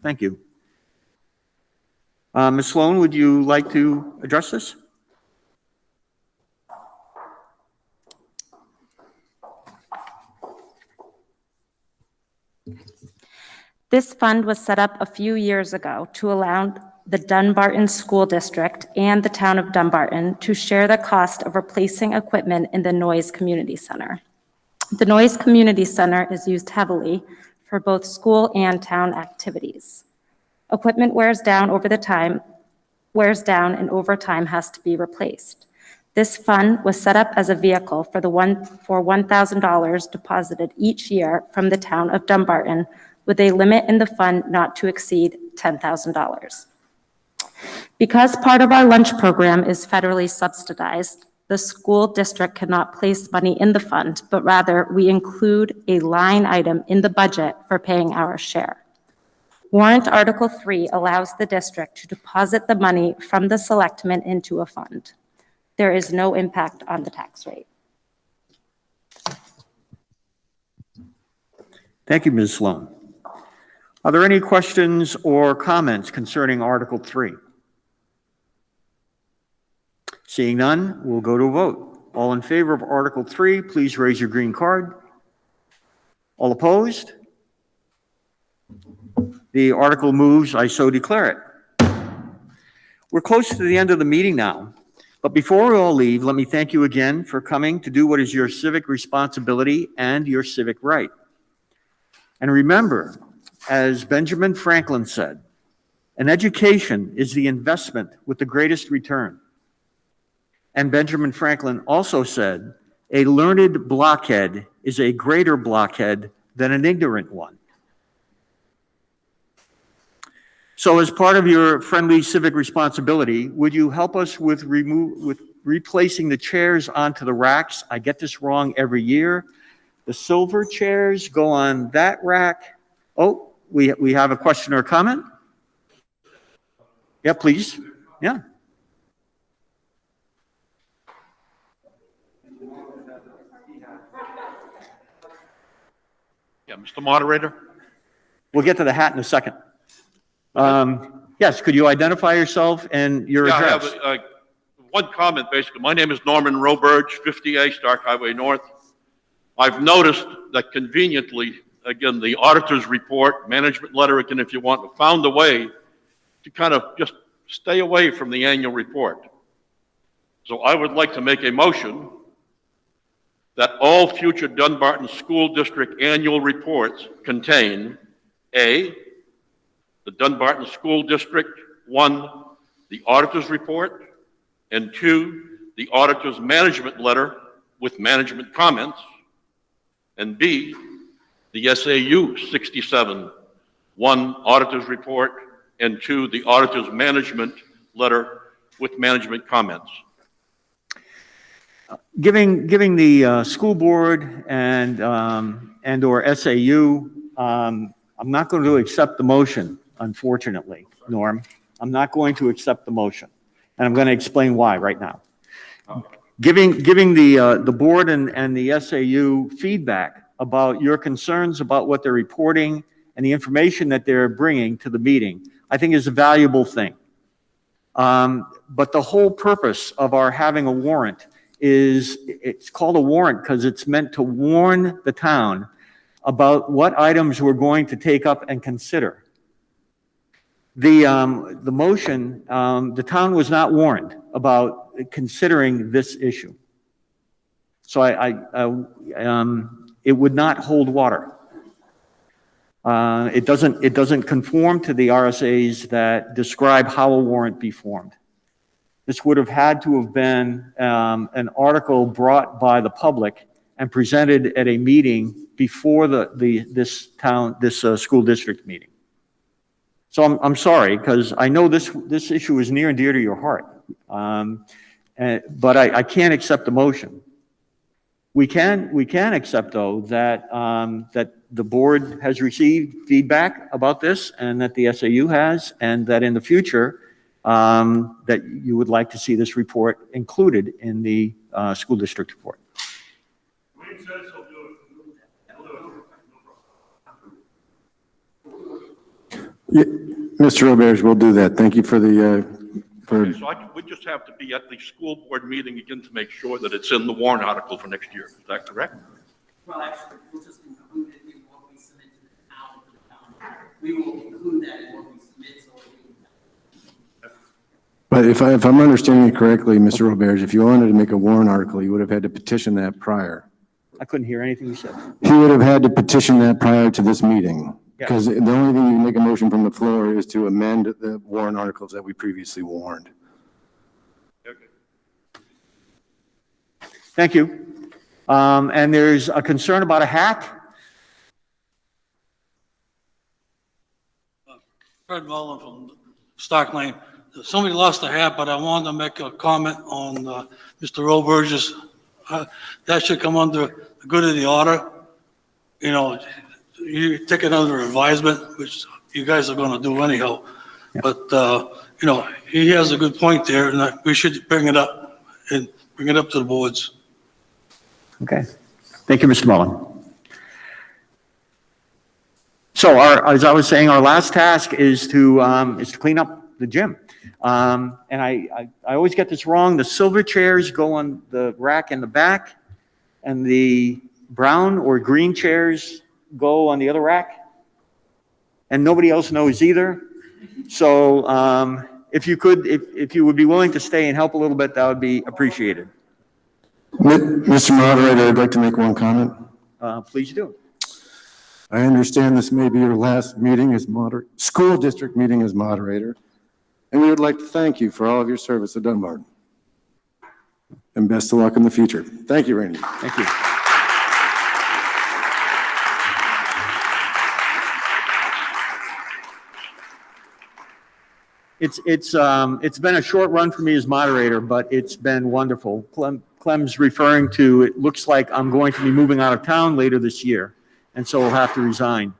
Thank you. Ms. Sloan, would you like to address this? This fund was set up a few years ago to allow the Dunbarton School District and the town of Dunbarton to share the cost of replacing equipment in the Noise Community Center. The Noise Community Center is used heavily for both school and town activities. Equipment wears down and over time has to be replaced. This fund was set up as a vehicle for $1,000 deposited each year from the town of Dunbarton, with a limit in the fund not to exceed $10,000. Because part of our lunch program is federally subsidized, the school district cannot place money in the fund, but rather we include a line item in the budget for paying our share. Warrant Article 3 allows the district to deposit the money from the selectmen into a fund. There is no impact on the tax rate. Thank you, Ms. Sloan. Are there any questions or comments concerning Article 3? Seeing none, we'll go to a vote. All in favor of Article 3, please raise your green card. All opposed? The article moves, I so declare it. We're close to the end of the meeting now, but before we all leave, let me thank you again for coming to do what is your civic responsibility and your civic right. And remember, as Benjamin Franklin said, An education is the investment with the greatest return. And Benjamin Franklin also said, a learned blockhead is a greater blockhead than an ignorant one. So as part of your friendly civic responsibility, would you help us with replacing the chairs onto the racks? I get this wrong every year. The silver chairs go on that rack. Oh, we have a question or a comment? Yeah, please. Yeah. Yeah, Mr. Moderator? We'll get to the hat in a second. Yes, could you identify yourself and your address? I have one comment, basically. My name is Norman Roberge, 50A Stark Highway North. I've noticed that conveniently, again, the auditor's report, management letter, again, if you want, found a way to kind of just stay away from the annual report. So I would like to make a motion that all future Dunbarton School District annual reports contain A, the Dunbarton School District, 1, the auditor's report, and 2, the auditor's management letter with management comments, and B, the SAU 67, 1 auditor's report, and 2, the auditor's management letter with management comments. Giving the school board and or SAU, I'm not going to accept the motion, unfortunately, Norm. I'm not going to accept the motion, and I'm going to explain why right now. Giving the board and the SAU feedback about your concerns about what they're reporting and the information that they're bringing to the meeting, I think is a valuable thing. But the whole purpose of our having a warrant is, it's called a warrant because it's meant to warn the town about what items we're going to take up and consider. The motion, the town was not warned about considering this issue. So it would not hold water. It doesn't conform to the RSAs that describe how a warrant be formed. This would have had to have been an article brought by the public and presented at a meeting before this school district meeting. So I'm sorry, because I know this issue is near and dear to your heart, but I can't accept the motion. We can accept, though, that the board has received feedback about this, and that the SAU has, and that in the future, that you would like to see this report included in the school district report. Yeah, Mr. Roberge, we'll do that. Thank you for the, Okay, so we just have to be at the school board meeting again to make sure that it's in the warrant article for next year. Is that correct? Well, actually, we'll just include it in what we submit to the town. We will include that in what we submit, so But if I'm understanding it correctly, Mr. Roberge, if you wanted to make a warrant article, you would have had to petition that prior. I couldn't hear anything you said. He would have had to petition that prior to this meeting. Yeah. Because the only thing you can make a motion from the floor is to amend the warrant articles that we previously warned. Okay. Thank you. And there's a concern about a hat. Fred Mullen from Stark Lane. Somebody lost a hat, but I wanted to make a comment on Mr. Roberge's. That should come under the good of the order. You know, you take it under advisement, which you guys are going to do anyhow. Yeah. But, you know, he has a good point there, and we should bring it up and bring it up to the boards. Okay. Thank you, Mr. Mullen. So as I was saying, our last task is to clean up the gym. And I always get this wrong. The silver chairs go on the rack in the back, and the brown or green chairs go on the other rack. And nobody else knows either. So if you would be willing to stay and help a little bit, that would be appreciated. Mr. Moderator, I'd like to make one comment. Please do. I understand this may be your last meeting as school district meeting as moderator, and we would like to thank you for all of your service at Dunbarton. And best of luck in the future. Thank you, Randy. Thank you. It's been a short run for me as moderator, but it's been wonderful. Clem's referring to, it looks like I'm going to be moving out of town later this year, and so I'll have to resign.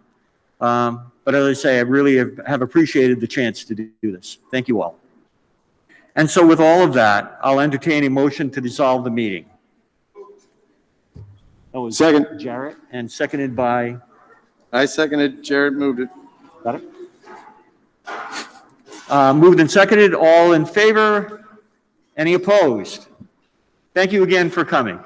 But as I say, I really have appreciated the chance to do this. Thank you all. And so with all of that, I'll entertain a motion to dissolve the meeting. That was Second. Jarrett, and seconded by, I seconded, Jared moved it. got it? Moved and seconded, all in favor? Any opposed? Thank you again for coming.